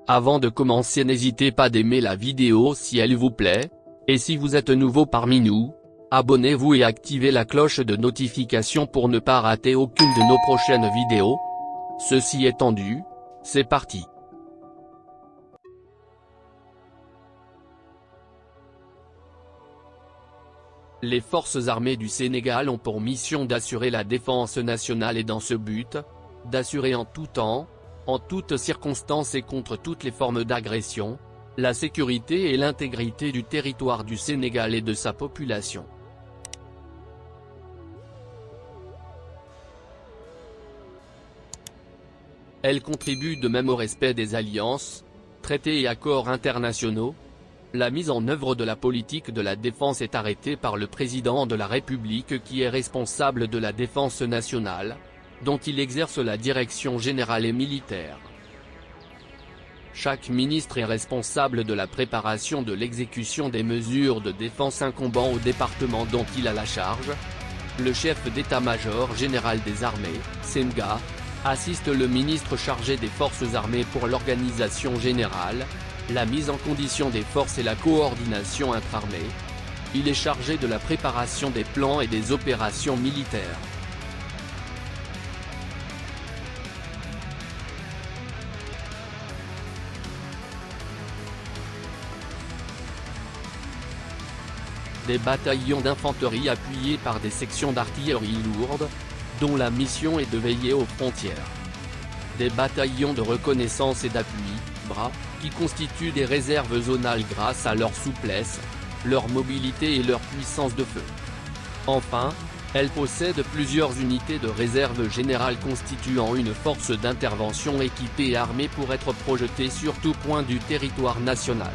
Avant de commencer, n'hésitez pas d'aimer la vidéo si elle vous plaît, et si vous êtes nouveau parmi nous, abonnez-vous et activez la cloche de notification pour ne pas rater aucune de nos prochaines vidéos. Ceci étant dit, c'est parti. Les forces armées du Sénégal ont pour mission d'assurer la défense nationale et dans ce but, d'assurer en tout temps, en toutes circonstances et contre toutes les formes d'agression, la sécurité et l'intégrité du territoire du Sénégal et de sa population. Elle contribue de même au respect des alliances, traités et accords internationaux. La mise en œuvre de la politique de la défense est arrêtée par le président de la République qui est responsable de la défense nationale, dont il exerce la direction générale et militaire. Chaque ministre est responsable de la préparation de l'exécution des mesures de défense incombant au département dont il a la charge. Le chef d'état-major général des armées, SEMGA, assiste le ministre chargé des forces armées pour l'organisation générale, la mise en condition des forces et la coordination intra-armée. Il est chargé de la préparation des plans et des opérations militaires. Des bataillons d'infanterie appuyés par des sections d'artillerie lourde, dont la mission est de veiller aux frontières. Des bataillons de reconnaissance et d'appui, bras, qui constituent des réserves zonales grâce à leur souplesse, leur mobilité et leur puissance de feu. Enfin, elle possède plusieurs unités de réserve générale constituant une force d'intervention équipée et armée pour être projetée sur tout point du territoire national.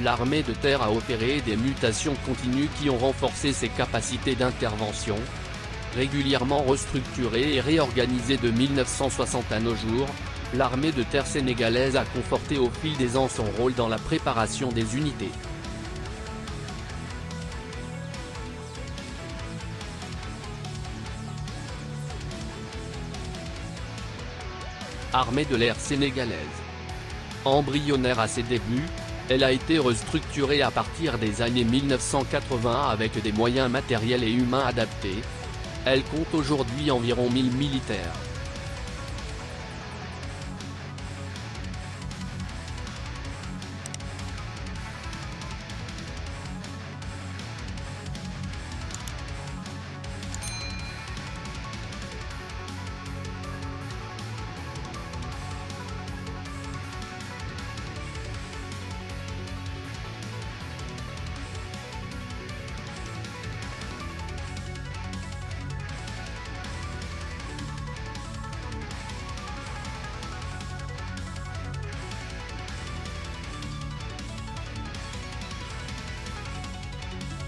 L'armée de terre a opéré des mutations continues qui ont renforcé ses capacités d'intervention. Régulièrement restructurée et réorganisée de 1960 à nos jours, l'armée de terre sénégalaise a conforté au fil des ans son rôle dans la préparation des unités. Armée de l'air sénégalaise. Embryonnaire à ses débuts, elle a été restructurée à partir des années 1980 avec des moyens matériels et humains adaptés. Elle compte aujourd'hui environ 1000 militaires.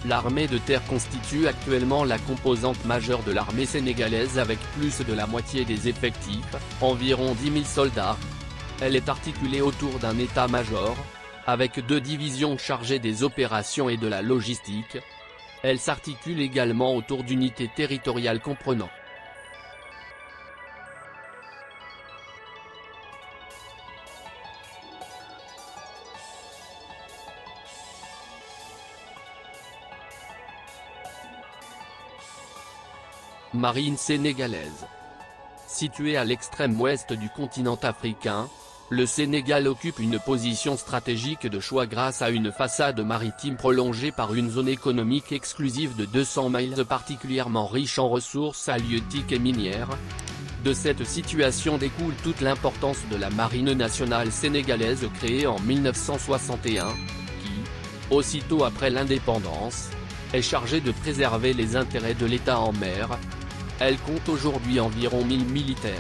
L'armée de terre constitue actuellement la composante majeure de l'armée sénégalaise avec plus de la moitié des effectifs, environ 10 000 soldats. Elle est articulée autour d'un état-major, avec 2 divisions chargées des opérations et de la logistique. Elle s'articule également autour d'unités territoriales comprenant Marine sénégalaise. Située à l'extrême ouest du continent africain, le Sénégal occupe une position stratégique de choix grâce à une façade maritime prolongée par une zone économique exclusive de 200 miles particulièrement riche en ressources halieutiques et minières. De cette situation découle toute l'importance de la marine nationale sénégalaise créée en 1961, qui, aussitôt après l'indépendance, est chargée de préserver les intérêts de l'État en mer. Elle compte aujourd'hui environ 1000 militaires.